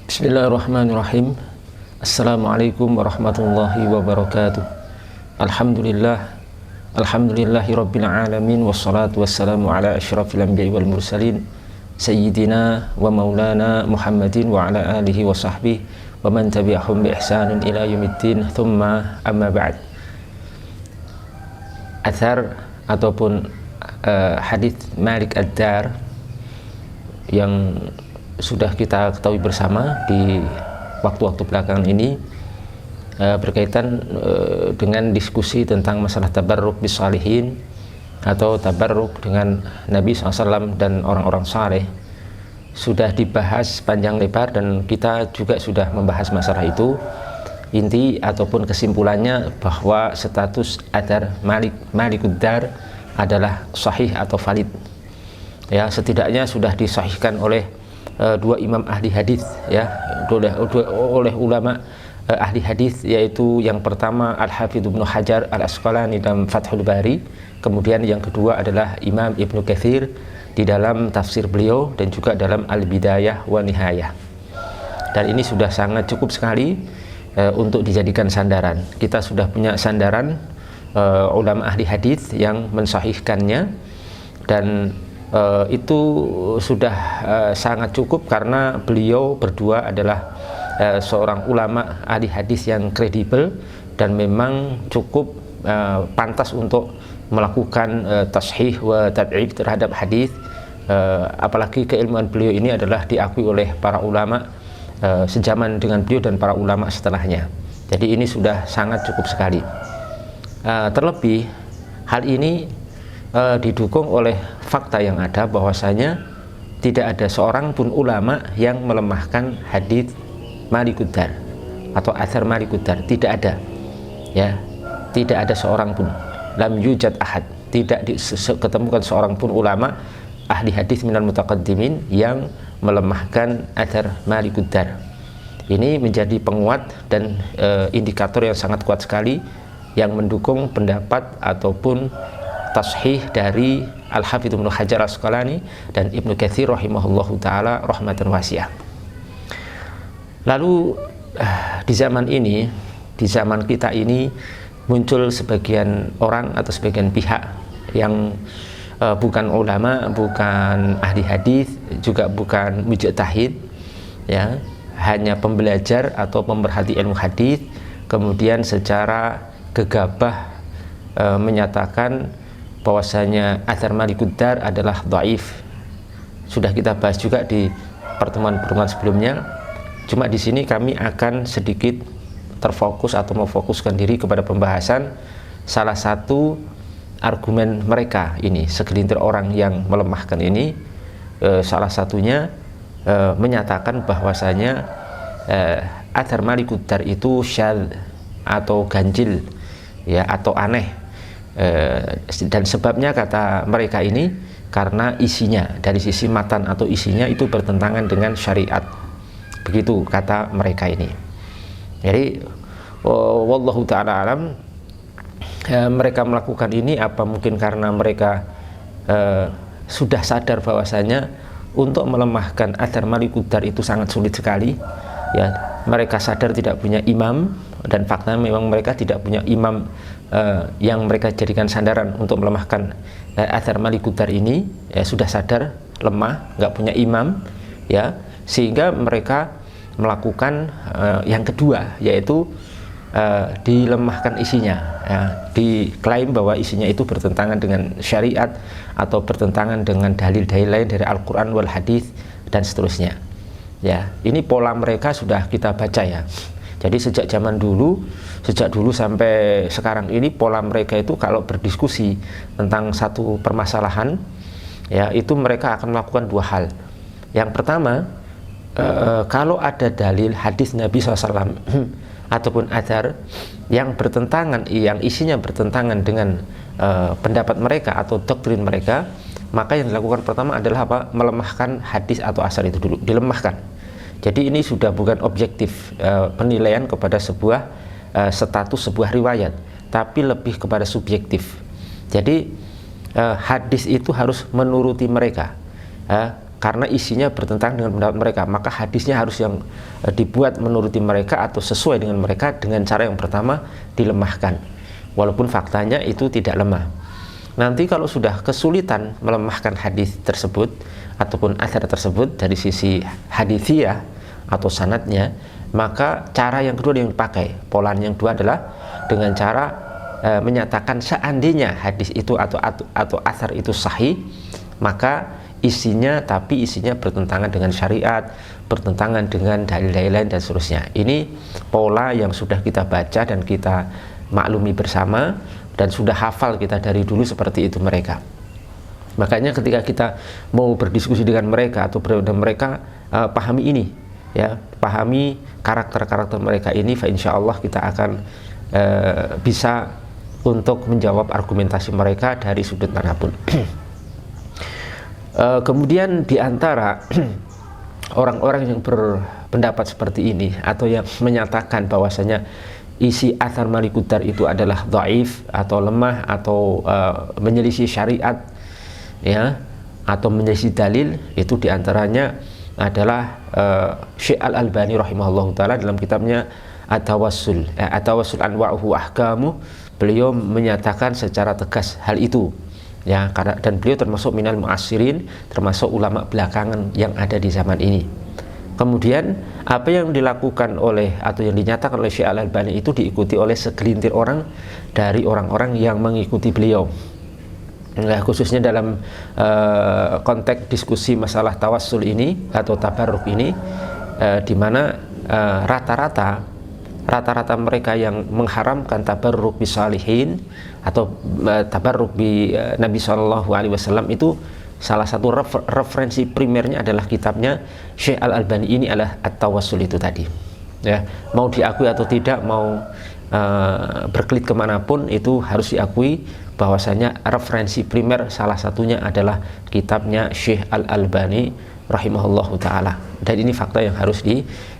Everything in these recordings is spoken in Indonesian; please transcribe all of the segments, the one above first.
Bismillahirrahmanirrahim. Assalamualaikum warahmatullahi wabarakatuh. Alhamdulillahi rabbil alamin, wassalatu wassalamu ala asyrafil anbiya'i wal mursalin sayyidina wa maulana Muhammadin wa ala alihi wa sahbihi wa man tabi'ahum bi ihsanin ila yaumiddin. Thumma amma ba'd. Athar ataupun hadits Malik Ad-Dar yang sudah kita ketahui bersama di waktu-waktu belakangan ini berkaitan dengan diskusi tentang masalah tabarruk bis salihin atau tabarruk dengan Nabi SAW dan orang-orang saleh. Sudah dibahas panjang lebar dan kita juga sudah membahas masalah itu. Inti ataupun kesimpulannya bahwa status Athar Malik Ad-Dar adalah sahih atau valid. Ya, setidaknya sudah disahihkan oleh dua imam ahli hadis, ya, oleh ulama ahli hadis, yaitu yang pertama Al-Hafidz Ibnu Hajar Al-Asqalani dalam Fathul Bari, kemudian yang kedua adalah Imam Ibnu Katsir di dalam tafsir beliau dan juga dalam Al-Bidayah wa Nihayah. Dan ini sudah sangat cukup sekali untuk dijadikan sandaran. Kita sudah punya sandaran ulama ahli hadis yang mensahihkannya, dan itu sudah sangat cukup karena beliau berdua adalah seorang ulama ahli hadis yang kredibel dan memang cukup pantas untuk melakukan tashih wa tad'if terhadap hadis. Apalagi keilmuan beliau ini adalah diakui oleh para ulama sejaman dengan beliau dan para ulama setelahnya. Jadi ini sudah sangat cukup sekali. Terlebih hal ini didukung oleh fakta yang ada bahwasanya tidak ada seorang pun ulama yang melemahkan hadits Malik Ad-Dar atau Athar Malik Ad-Dar. Tidak ada, ya, tidak ada seorang pun. Lam yujad ahad, tidak diketemukan seorang pun ulama ahli hadis minal mutaqaddimin yang melemahkan Athar Malik Ad-Dar. Ini menjadi penguat dan indikator yang sangat kuat sekali yang mendukung pendapat ataupun tashih dari Al-Hafidz Ibnu Hajar Al-Asqalani dan Ibnu Katsir rahimahullahu taala rahmatan wasi'ah. Lalu di zaman ini, di zaman kita ini, muncul sebagian orang atau sebagian pihak yang bukan ulama, bukan ahli hadis, juga bukan mujtahid, ya, hanya pembelajar atau pemerhati ilmu hadis, kemudian secara gegabah menyatakan bahwasanya Athar Malik Ad-Dar adalah dhaif. Sudah kita bahas juga di pertemuan-pertemuan sebelumnya. Cuma di sini kami akan sedikit terfokus atau memfokuskan diri kepada pembahasan salah satu argumen mereka ini, segelintir orang yang melemahkan ini. Salah satunya menyatakan bahwasanya Athar Malik Ad-Dar itu syadz atau ganjil, ya, atau aneh. Dan sebabnya kata mereka ini karena isinya, dari sisi matan atau isinya itu bertentangan dengan syariat. Begitu kata mereka ini. Jadi wallahu ta'ala alam, mereka melakukan ini apa mungkin karena mereka sudah sadar bahwasanya untuk melemahkan Athar Malik Ad-Dar itu sangat sulit sekali, ya. Mereka sadar tidak punya imam, dan faktanya memang mereka tidak punya imam yang mereka jadikan sandaran untuk melemahkan Athar Malik Ad-Dar ini, ya, sudah sadar lemah, nggak punya imam, ya, sehingga mereka melakukan yang kedua, yaitu dilemahkan isinya, ya, diklaim bahwa isinya itu bertentangan dengan syariat atau bertentangan dengan dalil-dalil lain dari Al-Quran wal Hadis dan seterusnya. Ya, ini pola mereka sudah kita baca, ya. Jadi sejak dulu sampai sekarang ini pola mereka itu kalau berdiskusi tentang satu permasalahan, ya, itu mereka akan melakukan dua hal. Yang pertama, kalau ada dalil hadis Nabi SAW ataupun athar yang bertentangan, yang isinya bertentangan dengan pendapat mereka atau doktrin mereka, maka yang dilakukan pertama adalah apa? Melemahkan hadis atau asar itu dulu, dilemahkan. Jadi ini sudah bukan objektif penilaian kepada sebuah status sebuah riwayat, tapi lebih kepada subjektif. Jadi hadis itu harus menuruti mereka. karena isinya bertentangan dengan pendapat mereka, maka hadisnya harus yang dibuat menuruti mereka atau sesuai dengan mereka dengan cara yang pertama dilemahkan, walaupun faktanya itu tidak lemah. Nanti kalau sudah kesulitan melemahkan hadis tersebut ataupun athar tersebut dari sisi hadithiyah atau sanadnya, maka cara yang kedua yang dipakai, pola yang kedua adalah dengan cara menyatakan seandainya hadis itu atau athar itu sahih, maka isinya bertentangan dengan syariat, bertentangan dengan dalil-dalil lain dan seterusnya. Ini pola yang sudah kita baca dan kita maklumi bersama dan sudah hafal kita dari dulu seperti itu mereka. Makanya ketika kita mau berdiskusi dengan mereka atau mereka pahami ini, ya, pahami karakter-karakter mereka ini, fa insyaallah kita akan bisa untuk menjawab argumentasi mereka dari sudut manapun. Kemudian di antara orang-orang yang berpendapat seperti ini atau yang menyatakan bahwasanya isi athar Malikud Dar itu adalah dhaif atau lemah atau menyelisih syariat, ya, atau menyelisih dalil, itu diantaranya adalah Syekh Al-Albani rahimahullah ta'ala dalam kitabnya At-Tawassul Anwa'uhu Ahkamu. Beliau menyatakan secara tegas hal itu, ya, dan beliau termasuk minal mu'assirin, termasuk ulama belakangan yang ada di zaman ini. Kemudian apa yang dilakukan oleh atau yang dinyatakan oleh Syekh Al-Albani itu diikuti oleh segelintir orang dari orang-orang yang mengikuti beliau. Nah, khususnya dalam konteks diskusi masalah tawassul ini atau tabarruk ini, di mana rata-rata mereka yang mengharamkan tabarruk bi salihin atau tabarruk bi Nabi SAW itu salah satu referensi primernya adalah kitabnya Syekh Al-Albani ini adalah At-Tawassul itu tadi, ya. Mau diakui atau tidak, mau berkelit kemanapun, itu harus diakui bahwasanya referensi primer salah satunya adalah kitabnya Syekh Al-Albani rahimahullahu ta'ala, dan ini fakta yang harus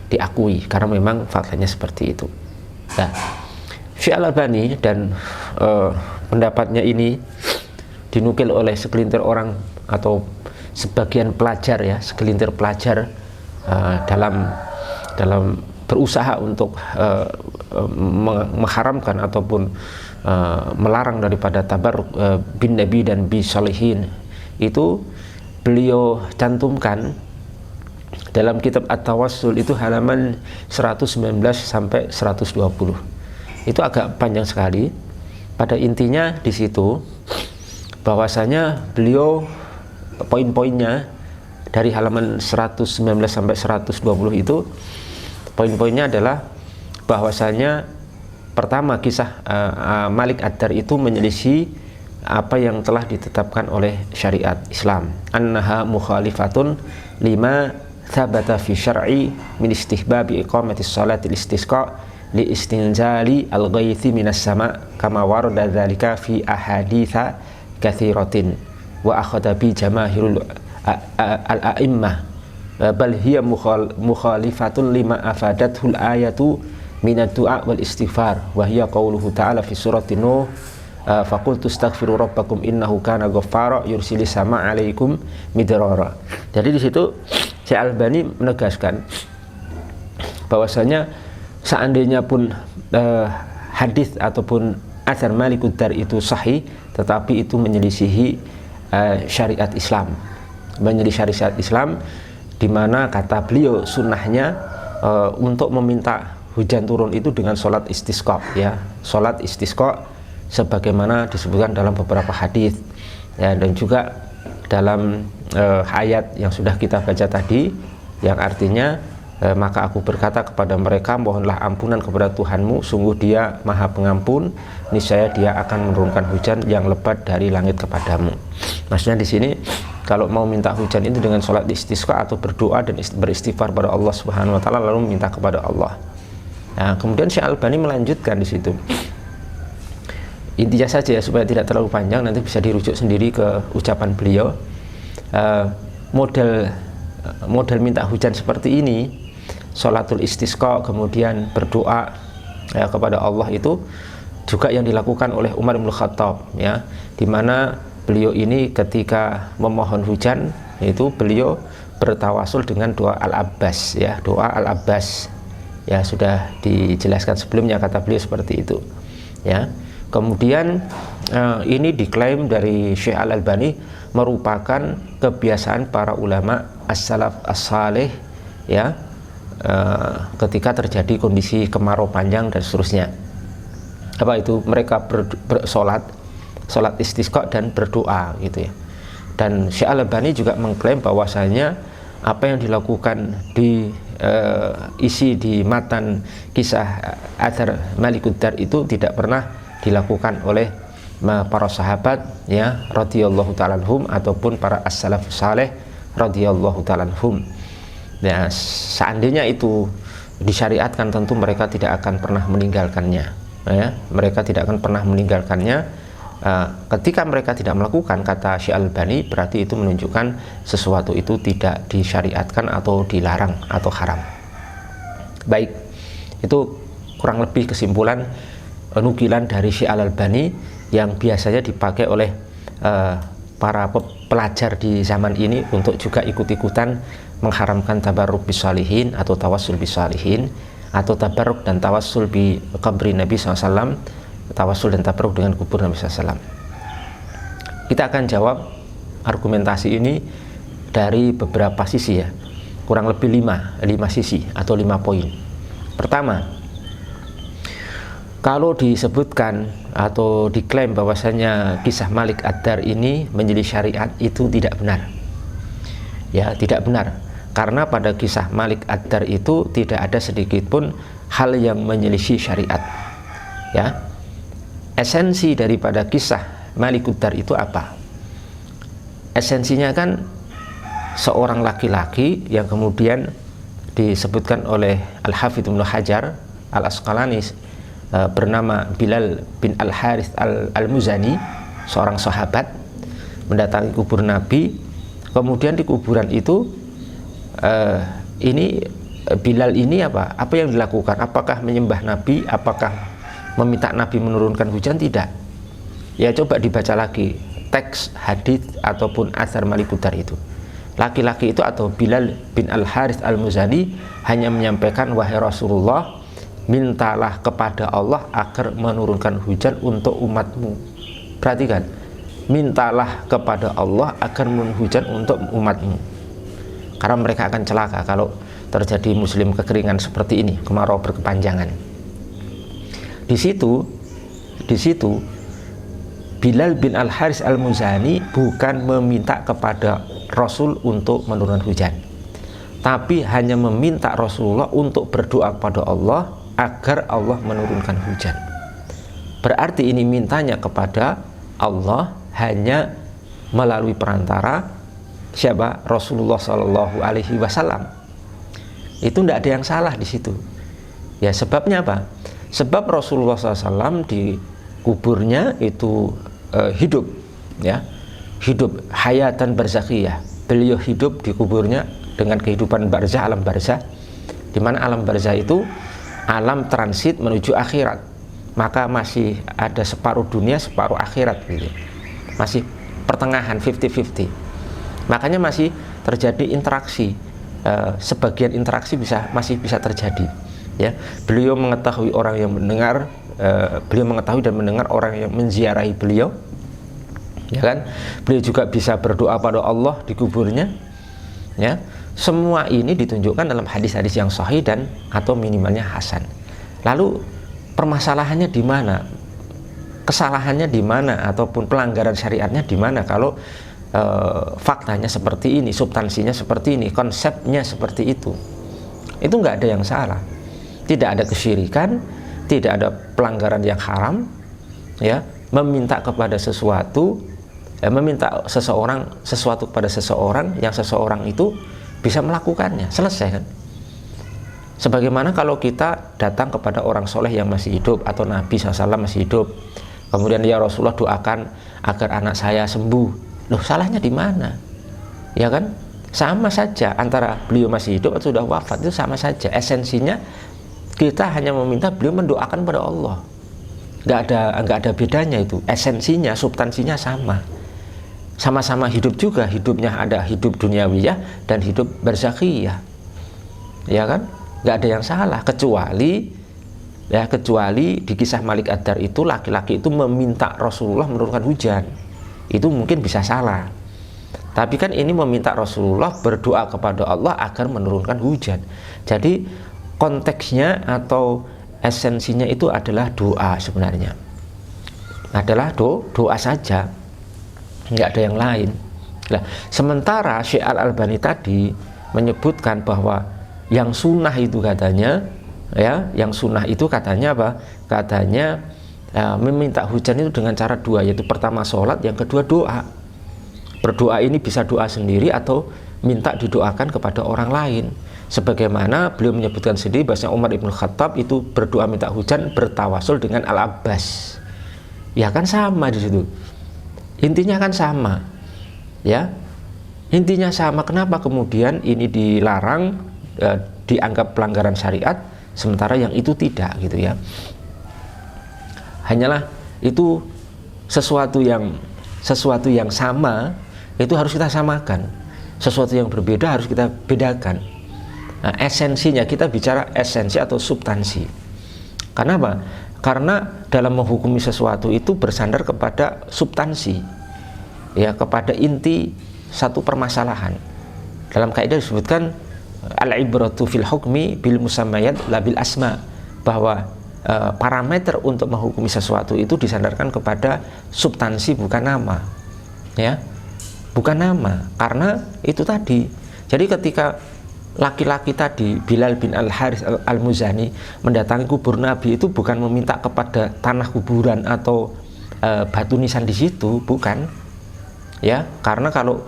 diakui karena memang faktanya seperti itu. Nah, Syekh Al-Albani dan pendapatnya ini dinukil oleh segelintir orang atau sebagian pelajar, ya, segelintir pelajar dalam berusaha untuk mengharamkan ataupun melarang daripada tabarruk bin Nabi dan bi salihin. Itu beliau cantumkan dalam kitab At-Tawassul itu halaman 119 sampai 120. Itu agak panjang sekali. Pada intinya di situ bahwasanya beliau poin-poinnya dari halaman 119 sampai 120 itu poin-poinnya adalah bahwasanya pertama, kisah Malik Ad-Dar itu menyelisih apa yang telah ditetapkan oleh syariat Islam, annaha mukhalifatun lima thabata fi syar'i min istihbabi iqamati sholatil istisqa li istinzali al-ghaithi minas sama kama warada dzalika fi ahaditsa katsiratin wa akhadha bi jamaahirul al-a'immah bal hiya mukhalifatun lima afadathul ayatu minad du'a wal istighfar wa hiya qauluhu ta'ala fi surati Nuh faqultu astaghfiru rabbakum innahu kana ghaffara yursilis sama 'alaikum midrara. Jadi di situ Syekh Al-Albani menegaskan bahwasanya seandainya pun hadis ataupun athar Malikud Dar itu sahih, tetapi itu menyelisihi syariat Islam, menyelisih syariat Islam, di mana kata beliau sunnahnya untuk meminta hujan turun itu dengan sholat istisqa, ya, sholat istisqa sebagaimana disebutkan dalam beberapa hadis, ya, dan juga dalam ayat yang sudah kita baca tadi, yang artinya maka aku berkata kepada mereka, mohonlah ampunan kepada Tuhanmu, sungguh Dia Maha Pengampun, niscaya Dia akan menurunkan hujan yang lebat dari langit kepadamu. Maksudnya di sini kalau mau minta hujan itu dengan sholat istisqa atau berdoa dan beristighfar pada Allah Subhanahu wa taala, lalu minta kepada Allah. Nah, kemudian Syekh Al-Albani melanjutkan di situ. Intinya saja ya, supaya tidak terlalu panjang, nanti bisa dirujuk sendiri ke ucapan beliau. Model minta hujan seperti ini, sholatul istisqa, kemudian berdoa ya, kepada Allah, itu juga yang dilakukan oleh Umar bin Khattab, ya, di mana beliau ini ketika memohon hujan itu beliau bertawasul dengan doa Al-Abbas, ya, doa Al-Abbas, ya, sudah dijelaskan sebelumnya, kata beliau seperti itu, ya. Kemudian ini diklaim dari Syekh Al-Albani merupakan kebiasaan para ulama as-salaf as-salih, ya, ketika terjadi kondisi kemarau panjang dan seterusnya. Apa itu? Mereka bersolat, solat istisqa dan berdoa, gitu ya. Dan Syekh Al-Albani juga mengklaim bahwasanya apa yang dilakukan di isi di matan kisah Athar Malikud Dar itu tidak pernah dilakukan oleh para sahabat, ya, radhiyallahu ta'ala anhum, ataupun para as-salafus saleh radhiyallahu ta'ala anhum. Ya, seandainya itu disyariatkan, tentu mereka tidak akan pernah meninggalkannya, ya, mereka tidak akan pernah meninggalkannya. Ketika mereka tidak melakukan, kata Syekh Al-Albani, berarti itu menunjukkan sesuatu itu tidak disyariatkan atau dilarang atau haram. Baik, itu kurang lebih kesimpulan nukilan dari Syekh Al-Albani yang biasanya dipakai oleh para pelajar di zaman ini untuk juga ikut-ikutan mengharamkan tabarruk bisalihin atau tawassul bisalihin, atau tabarruk dan tawassul bi qabri Nabi SAW, tawassul dan tabarruk dengan kubur Nabi SAW. Kita akan jawab argumentasi ini dari beberapa sisi, ya, kurang lebih 5 sisi atau 5 poin. Pertama, kalau disebutkan atau diklaim bahwasanya kisah Malik Ad-Dar ini menjadi syariat, itu tidak benar, ya, tidak benar, karena pada kisah Malik Ad-Dar itu tidak ada sedikit pun hal yang menyelisih syariat, ya. Esensi daripada kisah Malik Ad-Dar itu apa? Esensinya kan seorang laki-laki yang kemudian disebutkan oleh Al-Hafidz Ibnu Hajar Al-Asqalani bernama Bilal bin Al-Harith Al-Muzani, seorang sahabat, mendatangi kubur Nabi. Kemudian di kuburan itu ini Bilal ini apa yang dilakukan? Apakah menyembah Nabi? Apakah meminta Nabi menurunkan hujan? Tidak. Ya, coba dibaca lagi teks hadis ataupun athar Malik Ad-Dar itu. Laki-laki itu atau Bilal bin Al-Harith Al-Muzani hanya menyampaikan, wahai Rasulullah, mintalah kepada Allah agar menurunkan hujan untuk umatmu. Perhatikan, mintalah kepada Allah agar menurunkan hujan untuk umatmu, karena mereka akan celaka kalau terjadi muslim kekeringan seperti ini, kemarau berkepanjangan. Di situ Bilal bin Al-Harith Al-Muzani bukan meminta kepada Rasul untuk menurunkan hujan, tapi hanya meminta Rasulullah untuk berdoa kepada Allah agar Allah menurunkan hujan. Berarti ini mintanya kepada Allah hanya melalui perantara siapa? Rasulullah Shallallahu Alaihi Wasallam. Itu tidak ada yang salah di situ. Ya, sebabnya apa? Sebab Rasulullah SAW di kuburnya itu hidup, ya, hidup hayatan barzakhiyah. Beliau hidup di kuburnya dengan kehidupan barzah, alam barzah, di mana alam barzah itu alam transit menuju akhirat. Maka masih ada separuh dunia, separuh akhirat, gitu. Masih pertengahan 50-50. Makanya masih terjadi interaksi. Sebagian interaksi masih bisa terjadi. Ya, beliau mengetahui orang yang mendengar, beliau mengetahui dan mendengar orang yang menziarahi beliau, ya kan? Beliau juga bisa berdoa pada Allah di kuburnya, ya. Semua ini ditunjukkan dalam hadis-hadis yang sahih dan atau minimalnya hasan. Lalu permasalahannya di mana? Kesalahannya di mana ataupun pelanggaran syariatnya di mana kalau faktanya seperti ini, substansinya seperti ini, konsepnya seperti itu? Itu nggak ada yang salah. Tidak ada kesyirikan, tidak ada pelanggaran yang haram, ya. Meminta kepada sesuatu, meminta sesuatu kepada seseorang yang seseorang itu bisa melakukannya, selesai kan? Sebagaimana kalau kita datang kepada orang soleh yang masih hidup atau Nabi SAW masih hidup, kemudian ya Rasulullah doakan agar anak saya sembuh. Loh, salahnya di mana? Ya kan? Sama saja antara beliau masih hidup atau sudah wafat, itu sama saja. Esensinya kita hanya meminta beliau mendoakan pada Allah. Nggak ada bedanya itu. Esensinya, substansinya sama. sama-sama hidup juga, hidupnya ada hidup duniawiyah dan hidup barzakhiyah, ya kan? Nggak ada yang salah, kecuali di kisah Malik Ad-Dar itu laki-laki itu meminta Rasulullah menurunkan hujan, itu mungkin bisa salah. Tapi kan ini meminta Rasulullah berdoa kepada Allah agar menurunkan hujan. Jadi konteksnya atau esensinya itu adalah doa sebenarnya, adalah doa saja, nggak ada yang lain. Nah, sementara Syekh Al-Albani tadi menyebutkan bahwa yang sunnah itu katanya, ya, yang sunnah itu katanya apa? Katanya meminta hujan itu dengan cara dua, yaitu pertama sholat, yang kedua doa. Berdoa ini bisa doa sendiri atau minta didoakan kepada orang lain. Sebagaimana beliau menyebutkan sendiri bahwasanya Umar ibn Khattab itu berdoa minta hujan bertawasul dengan Al-Abbas. Ya kan sama di situ. Intinya kan sama. Ya. Intinya sama. Kenapa kemudian ini dilarang, dianggap pelanggaran syariat, sementara yang itu tidak, gitu ya. Hanyalah itu sesuatu yang sama itu harus kita samakan, sesuatu yang berbeda harus kita bedakan. Nah, esensinya, kita bicara esensi atau substansi. Karena apa? Karena dalam menghukumi sesuatu itu bersandar kepada substansi, ya, kepada inti satu permasalahan. Dalam kaidah disebutkan al-ibratu fil hukmi bil musammayat la bil asma, bahwa parameter untuk menghukumi sesuatu itu disandarkan kepada substansi, bukan nama, ya, bukan nama. Karena itu tadi, jadi ketika laki-laki tadi Bilal bin Al-Harith Al-Muzani mendatangi kubur Nabi itu bukan meminta kepada tanah kuburan atau batu nisan di situ, bukan, ya, karena kalau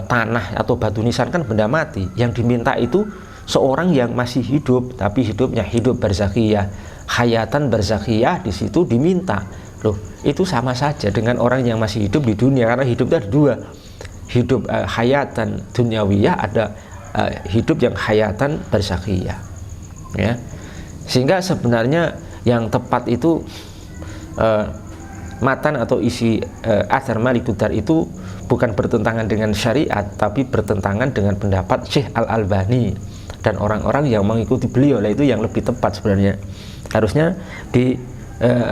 tanah atau batu nisan kan benda mati. Yang diminta itu seorang yang masih hidup, tapi hidupnya hidup barzakhiyah, hayatan barzakhiyah, di situ diminta. Loh, itu sama saja dengan orang yang masih hidup di dunia, karena hidup itu ada dua, hidup hayatan duniawiyah, ada hidup yang hayatan barzakhiyah, ya. Sehingga sebenarnya yang tepat itu matan atau isi Athar Malik Ad-Dar itu bukan bertentangan dengan syariat, tapi bertentangan dengan pendapat Syekh Al-Albani dan orang-orang yang mengikuti beliau. Lah, itu yang lebih tepat sebenarnya. Harusnya di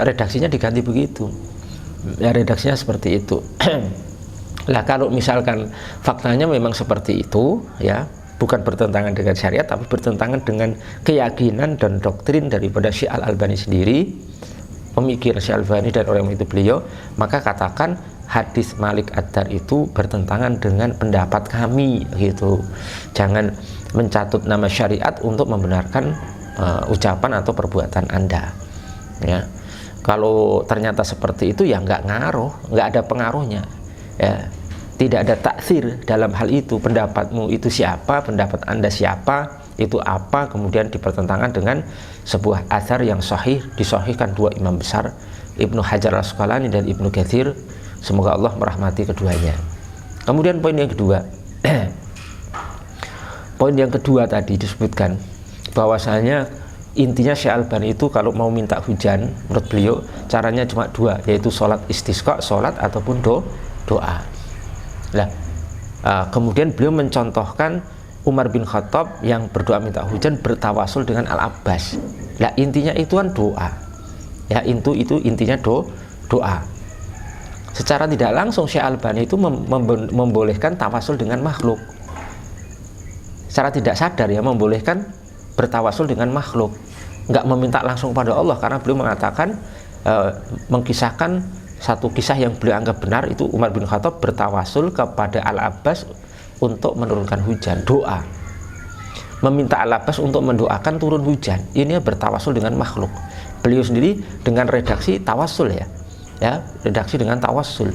redaksinya diganti begitu, ya, redaksinya seperti itu. Lah, kalau misalkan faktanya memang seperti itu, ya, bukan bertentangan dengan syariat, tapi bertentangan dengan keyakinan dan doktrin daripada Syekh Al-Albani sendiri, pemikiran Syekh Al-Albani dan orang yang itu beliau, maka katakan hadis Malik Ad-Dar itu bertentangan dengan pendapat kami, gitu. Jangan mencatut nama syariat untuk membenarkan ucapan atau perbuatan Anda, ya. Kalau ternyata seperti itu, ya nggak ngaruh, nggak ada pengaruhnya, ya. Tidak ada taksir dalam hal itu. Pendapatmu itu siapa, pendapat Anda siapa, itu apa, kemudian dipertentangan dengan sebuah athar yang sahih, disahihkan dua imam besar, Ibnu Hajar Al-Asqalani dan Ibnu Katsir, semoga Allah merahmati keduanya. Kemudian poin yang kedua, poin yang kedua tadi disebutkan bahwasanya intinya Syekh Al-Albani itu kalau mau minta hujan, menurut beliau caranya cuma dua, yaitu sholat istisqa, sholat ataupun doa. Nah, kemudian beliau mencontohkan Umar bin Khattab yang berdoa minta hujan bertawasul dengan Al-Abbas. Nah, intinya itu kan doa, ya, itu intinya doa. Secara tidak langsung Syekh Al-Albani itu membolehkan tawasul dengan makhluk. Secara tidak sadar, ya, membolehkan bertawasul dengan makhluk, nggak meminta langsung pada Allah, karena beliau mengatakan, mengkisahkan satu kisah yang beliau anggap benar, itu Umar bin Khattab bertawasul kepada Al-Abbas untuk menurunkan hujan, doa, meminta Al-Abbas untuk mendoakan turun hujan. Ini bertawasul dengan makhluk. Beliau sendiri dengan redaksi tawasul, ya, redaksi dengan tawasul,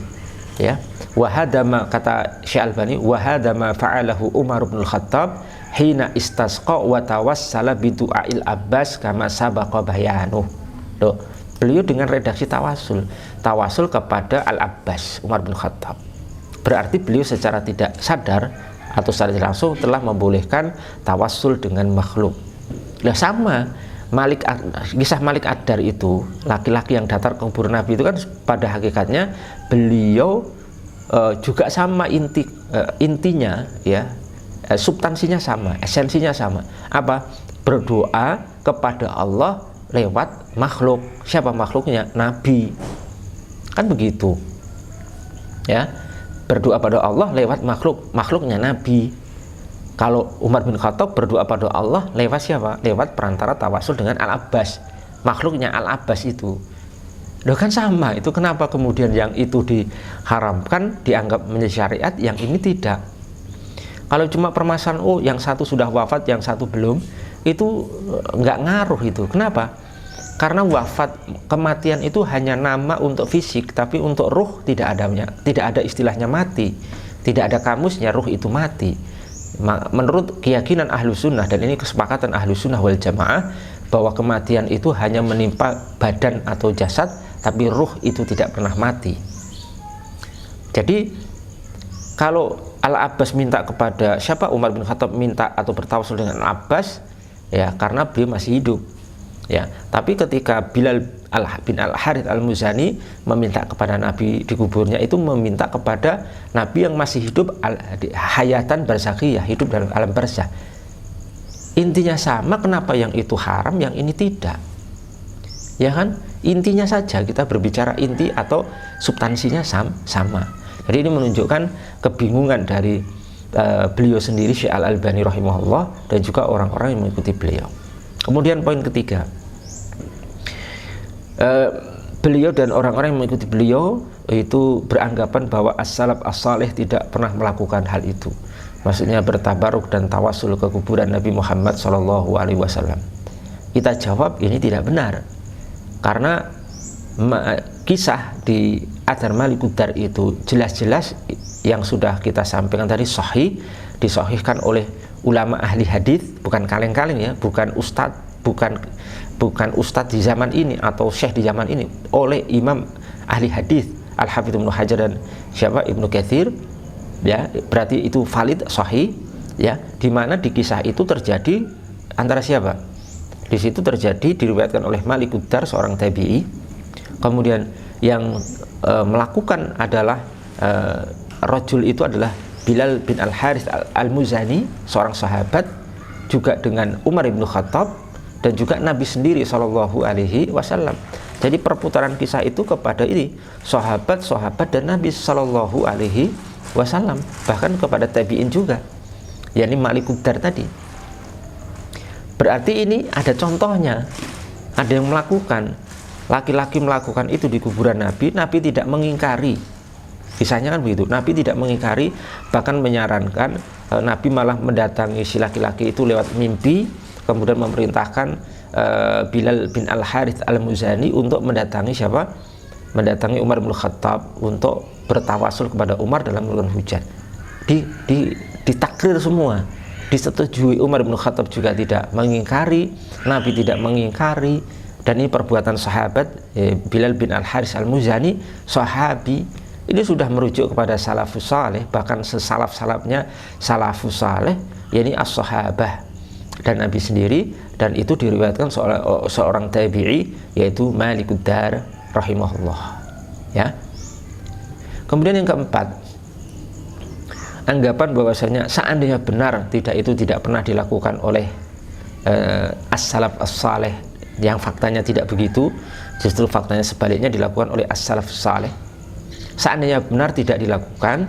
ya. Wahadama, kata Syekh Al-Albani, wahadama fa'alahu Umar bin Khattab hina istasqa wa tawassala bi du'ail Abbas kama sabaqa bayanuh. Loh, beliau dengan redaksi tawasul kepada Al-Abbas, Umar bin Khattab. Berarti beliau secara tidak sadar atau secara tidak langsung telah membolehkan tawasul dengan makhluk. Lah, sama kisah Malik Ad-Dar itu, laki-laki yang datang ke kubur Nabi itu kan pada hakikatnya beliau juga sama intinya ya, substansinya sama, esensinya sama. Apa? Berdoa kepada Allah lewat makhluk. Siapa makhluknya? Nabi. Kan begitu. Ya. Berdoa pada Allah lewat makhluknya Nabi. Kalau Umar bin Khattab berdoa pada Allah lewat siapa? Lewat perantara tawasul dengan Al-Abbas, makhluknya Al-Abbas itu. Loh kan sama, itu kenapa kemudian yang itu diharamkan, dianggap menjadi syariat, yang ini tidak? Kalau cuma permasalahan, oh yang satu sudah wafat, yang satu belum, itu nggak ngaruh itu. Kenapa? Karena wafat, kematian itu hanya nama untuk fisik, tapi untuk ruh tidak ada istilahnya mati, tidak ada kamusnya ruh itu mati. Menurut keyakinan ahlu sunnah, dan ini kesepakatan ahlu sunnah wal jamaah, bahwa kematian itu hanya menimpa badan atau jasad, tapi ruh itu tidak pernah mati. Jadi kalau Al-Abbas minta kepada siapa, Umar bin Khattab minta atau bertawasul dengan Al-Abbas, ya karena beliau masih hidup. Ya, tapi ketika Bilal bin Al-Harith Al-Muzani meminta kepada Nabi di kuburnya, itu meminta kepada Nabi yang masih hidup, hayatan barzakhiyah, hidup dalam alam barzakh. Intinya sama, kenapa yang itu haram, yang ini tidak? Ya kan? Intinya saja, kita berbicara inti atau substansinya sama. Jadi ini menunjukkan kebingungan dari beliau sendiri, Syekh Al-Albani rahimahullah, dan juga orang-orang yang mengikuti beliau. Kemudian poin ketiga, beliau dan orang-orang yang mengikuti beliau itu beranggapan bahwa as-salaf as-salih tidak pernah melakukan hal itu. Maksudnya bertabaruk dan tawasul ke kuburan Nabi Muhammad SAW. Kita jawab ini tidak benar, karena kisah di Adhar Malikud Dar itu jelas-jelas yang sudah kita sampaikan tadi sahih, disahihkan oleh ulama ahli hadis, bukan kaleng-kaleng ya, bukan ustadz di zaman ini atau syekh di zaman ini, oleh imam ahli hadis Al-Hafidz Ibnu Hajar dan siapa Ibnu Katsir, ya berarti itu valid, sahih, ya, di mana di kisah itu terjadi antara siapa? Di situ terjadi, diriwayatkan oleh Malikud Dar, seorang tabi'i, kemudian yang melakukan adalah rajul itu adalah Bilal bin Al-Harith Al-Muzani, seorang sahabat, juga dengan Umar bin Khattab, dan juga Nabi sendiri SAW. Jadi perputaran kisah itu kepada ini sahabat-sahabat dan Nabi SAW, bahkan kepada tabi'in juga, yakni Malikud Dar tadi. Berarti ini ada contohnya, ada yang melakukan, laki-laki melakukan itu di kuburan Nabi, Nabi tidak mengingkari. Kisahnya kan begitu, Nabi tidak mengingkari, bahkan menyarankan, Nabi malah mendatangi si laki-laki itu lewat mimpi, kemudian memerintahkan Bilal bin Al-Harith Al-Muzani untuk mendatangi siapa? Mendatangi Umar bin Khattab untuk bertawasul kepada Umar dalam bulan hujan. Ditakrir semua, disetujui. Umar bin Khattab juga tidak mengingkari, Nabi tidak mengingkari, dan ini perbuatan sahabat Bilal bin Al-Harith Al-Muzani, sahabi. Ini sudah merujuk kepada salafus saleh, bahkan sesalaf-salafnya salafus saleh, yakni as-sahabah dan Nabi sendiri, dan itu diriwayatkan seorang tabi'i, yaitu Malikud Dar rahimahullah. Ya. Kemudian yang keempat, anggapan bahwasanya seandainya benar itu tidak pernah dilakukan oleh as-salaf as-saleh, yang faktanya tidak begitu, justru faktanya sebaliknya dilakukan oleh as-salaf as-saleh. Seandainya benar tidak dilakukan,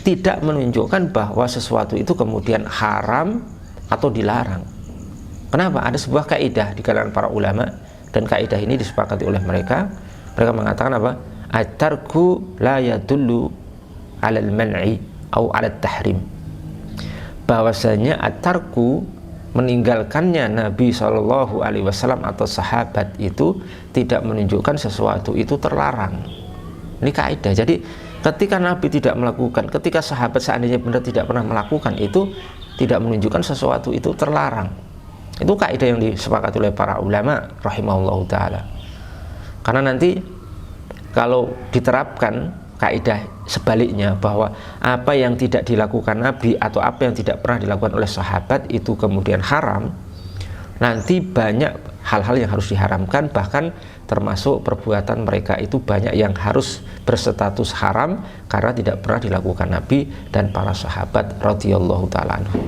tidak menunjukkan bahwa sesuatu itu kemudian haram atau dilarang. Kenapa? Ada sebuah kaidah di kalangan para ulama, dan kaidah ini disepakati oleh mereka. Mereka mengatakan apa? At-tarku la yadullu 'alal man'i atau 'alat tahrim. Bahwasanya at-tarku, meninggalkannya Nabi SAW atau sahabat itu tidak menunjukkan sesuatu itu terlarang. Ini kaidah. Jadi ketika Nabi tidak melakukan, ketika sahabat seandainya benar tidak pernah melakukan, itu tidak menunjukkan sesuatu itu terlarang. Itu kaidah yang disepakati oleh para ulama rahimahullahu ta'ala. Karena nanti kalau diterapkan kaidah sebaliknya, bahwa apa yang tidak dilakukan Nabi atau apa yang tidak pernah dilakukan oleh sahabat itu kemudian haram, nanti banyak hal-hal yang harus diharamkan, bahkan termasuk perbuatan mereka itu banyak yang harus berstatus haram karena tidak pernah dilakukan Nabi dan para sahabat radhiyallahu ta'ala anhu.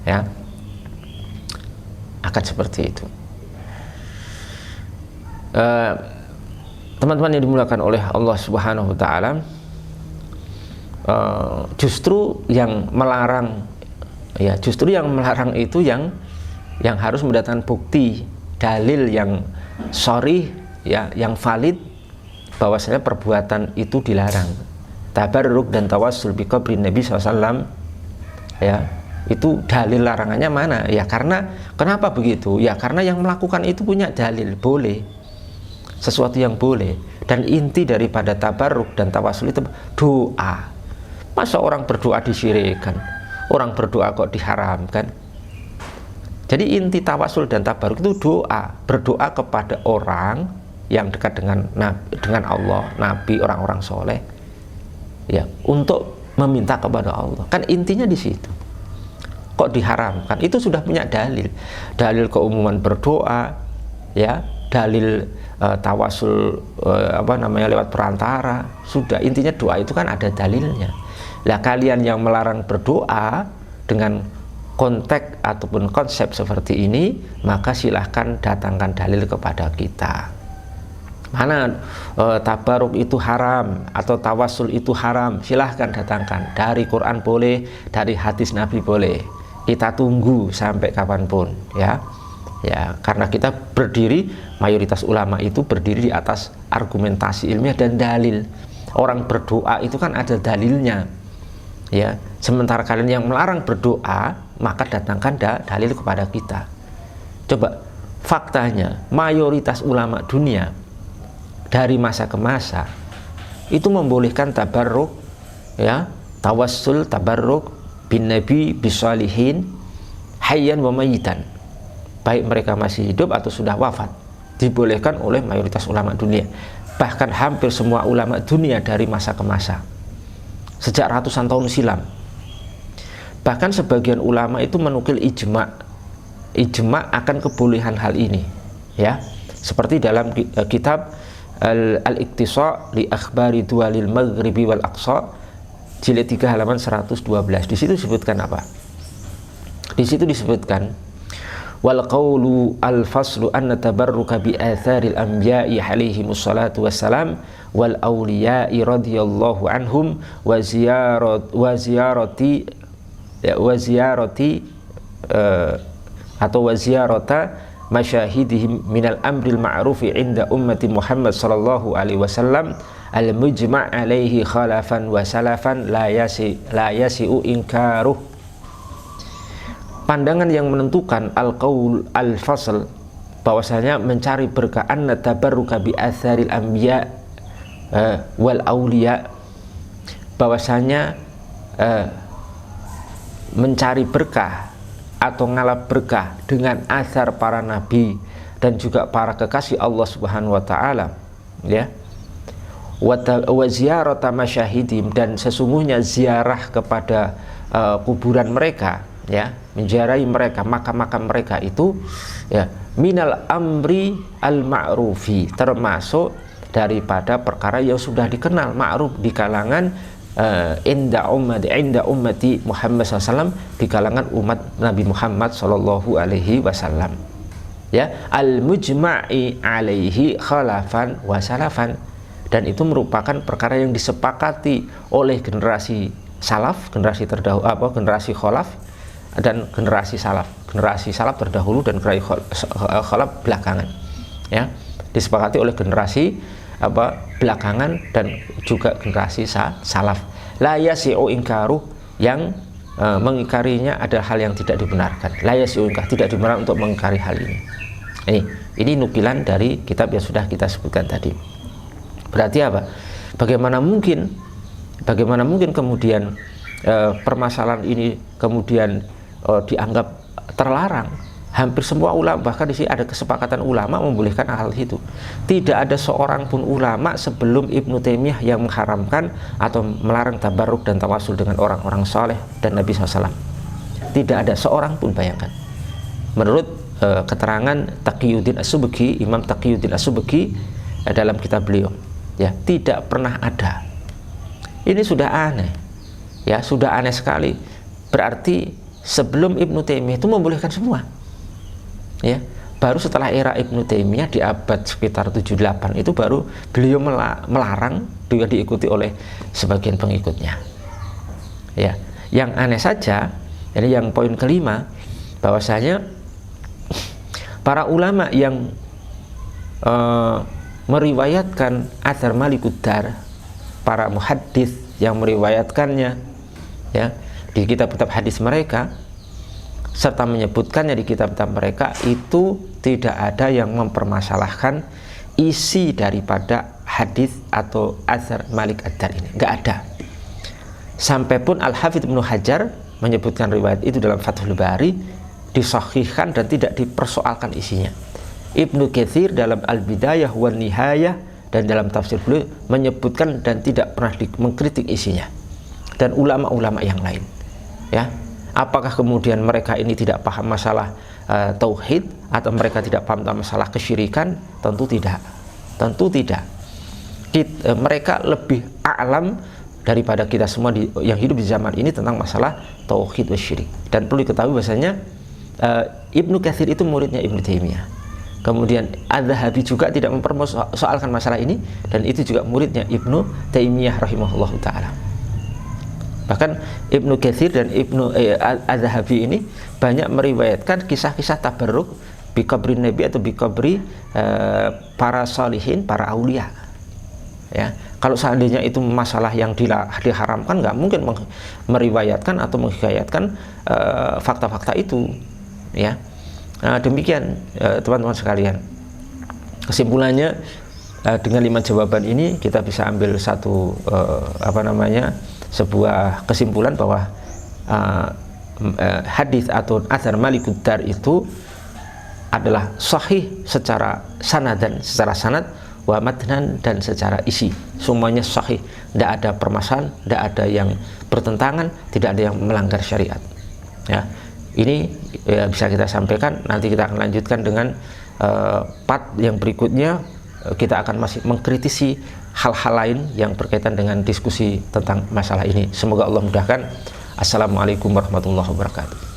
Ya, akan seperti itu. Teman-teman yang dimuliakan oleh Allah Subhanahu wa ta'ala, justru yang melarang, ya justru yang melarang itu yang harus mendatangkan bukti, dalil yang sharih, ya, yang valid bahwasanya perbuatan itu dilarang. Tabarruk dan tawassul bi qabri Nabi SAW, ya, itu dalil larangannya mana? Ya karena, kenapa begitu? Ya karena yang melakukan itu punya dalil, boleh, sesuatu yang boleh. Dan inti daripada tabarruk dan tawassul itu doa. Masa orang berdoa disyirikkan? Orang berdoa kok diharamkan? Jadi inti tawasul dan tabaruk itu doa, berdoa kepada orang yang dekat dengan Allah, Nabi, orang-orang soleh, ya, untuk meminta kepada Allah. Kan intinya di situ. Kok diharamkan? Itu sudah punya dalil, dalil keumuman berdoa, ya, dalil tawasul lewat perantara. Sudah, intinya doa itu kan ada dalilnya. Lah kalian yang melarang berdoa dengan konteks ataupun konsep seperti ini, maka silahkan datangkan dalil kepada kita. Mana tabaruk itu haram atau tawasul itu haram, silahkan datangkan. Dari Quran boleh, dari hadis Nabi boleh. Kita tunggu sampai kapanpun, ya. Ya, karena kita berdiri, mayoritas ulama itu berdiri di atas argumentasi ilmiah dan dalil. Orang berdoa itu kan ada dalilnya, ya. Sementara kalian yang melarang berdoa, maka datangkan dalil kepada kita. Coba, faktanya mayoritas ulama dunia dari masa ke masa itu membolehkan tabarruk, ya, tawassul, tabarruk bin nabi bisalihin hayyan wa mayitan, baik mereka masih hidup atau sudah wafat, dibolehkan oleh mayoritas ulama dunia. Bahkan hampir semua ulama dunia dari masa ke masa, sejak ratusan tahun silam. Bahkan sebagian ulama itu menukil ijma akan kebolehan hal ini, ya, seperti dalam kitab Al-Iqtisa li Akhbari Dualil Maghribi wal Aqsa, jilid 3 halaman 112. Di situ disebutkan apa? Di situ disebutkan wal qawlu al-faslu anna tabarruka bi atharil anbiya'i alaihi mussalatu wassalam wal awliya'i radhiyallahu anhum wa ziyarati atau waziyarata masyahidihim minal amril ma'rufi inda ummati Muhammad sallallahu alaihi wasallam al-mujma' alaihi khalafan wa salafan la yasi'u inkaruh. Pandangan yang menentukan al-qaul al-fasl, bahwasanya mencari berkah anna tabarruka bi atharil anbiya wal auliya, bahwasanya mencari berkah atau ngalap berkah dengan asar para nabi dan juga para kekasih Allah Subhanahu wa taala, ya, wa ziyarata masyahidim, dan sesungguhnya ziarah kepada kuburan mereka, ya, menziarahi mereka, makam-makam mereka itu, ya, minal amri al ma'rufi, termasuk daripada perkara yang sudah dikenal ma'ruf di kalangan inda ummati Muhammad SAW, di kalangan umat Nabi Muhammad Sallallahu Alaihi Wasallam, ya, al mujma'i alaihi khalafan wa salafan, dan itu merupakan perkara yang disepakati oleh generasi salaf, generasi terdahulu, generasi khalaf dan generasi salaf. Generasi salaf terdahulu dan generasi khalaf belakangan, ya, disepakati oleh generasi belakangan dan juga generasi salaf. La yasi'u inkaruh, yang mengingkarinya adalah hal yang tidak dibenarkan. La yasi'u inkar, tidak dibenarkan untuk mengingkari hal ini. Ini nukilan dari kitab yang sudah kita sebutkan tadi. Berarti apa? Bagaimana mungkin kemudian permasalahan ini kemudian dianggap terlarang? Hampir semua ulama, bahkan di sini ada kesepakatan ulama membolehkan hal itu. Tidak ada seorang pun ulama sebelum Ibnu Taimiyah yang mengharamkan atau melarang tabarruk dan tawasul dengan orang-orang saleh dan Nabi SAW. Tidak ada seorang pun, bayangkan. Menurut keterangan Taqiyuddin As-Subki, Imam Taqiyuddin As-Subki dalam kitab beliau, ya, tidak pernah ada. Ini sudah aneh, ya, sudah aneh sekali. Berarti sebelum Ibnu Taimiyah itu membolehkan semua, ya. Baru setelah era Ibnu Taimiyah di abad sekitar 78 itu baru beliau melarang juga diikuti oleh sebagian pengikutnya. Ya, yang aneh saja, ini yang poin kelima, bahwasanya para ulama yang meriwayatkan athar Malikud Dar, para muhaddits yang meriwayatkannya, ya, di kitab-kitab hadis mereka serta menyebutkannya di kitab-kitab mereka, itu tidak ada yang mempermasalahkan isi daripada hadis atau athar Malik Ad-Dar ini, nggak ada. Sampai pun Al-Hafidz Ibnu Hajar menyebutkan riwayat itu dalam Fathul Bari, disahihkan dan tidak dipersoalkan isinya. Ibnu Katsir dalam Al-Bidayah wan Nihayah dan dalam tafsir beliau menyebutkan dan tidak pernah mengkritik isinya. Dan ulama-ulama yang lain, ya. Apakah kemudian mereka ini tidak paham masalah tauhid, atau mereka tidak paham masalah kesyirikan? Tentu tidak. Tentu tidak. Mereka lebih a'lam daripada kita semua yang hidup di zaman ini tentang masalah tauhid wa syirik. Dan perlu diketahui bahasanya Ibnu Katsir itu muridnya Ibnu Taimiyah. Kemudian Az-Zahabi juga tidak mempersoalkan masalah ini, dan itu juga muridnya Ibnu Taimiyah rahimahullahu taala. Bahkan Ibnu Katsir dan Az-Zahabi ini banyak meriwayatkan kisah-kisah tabarruk bi qabrin nabi atau bi qabri para salihin, para aulia. Ya, kalau seandainya itu masalah yang diharamkan, nggak mungkin meriwayatkan atau menghikayatkan fakta-fakta itu, ya. Nah, demikian teman-teman sekalian. Kesimpulannya, dengan 5 jawaban ini kita bisa ambil satu sebuah kesimpulan bahwa hadis atau athar Malikud Dar itu adalah sahih secara sanadan, secara sanad, wa matnan, dan secara isi. Semuanya sahih, tidak ada permasalahan, tidak ada yang bertentangan, tidak ada yang melanggar syariat. Ya, ini ya, bisa kita sampaikan. Nanti kita akan lanjutkan dengan part yang berikutnya. Kita akan masih mengkritisi hal-hal lain yang berkaitan dengan diskusi tentang masalah ini. Semoga Allah mudahkan. Assalamualaikum warahmatullahi wabarakatuh.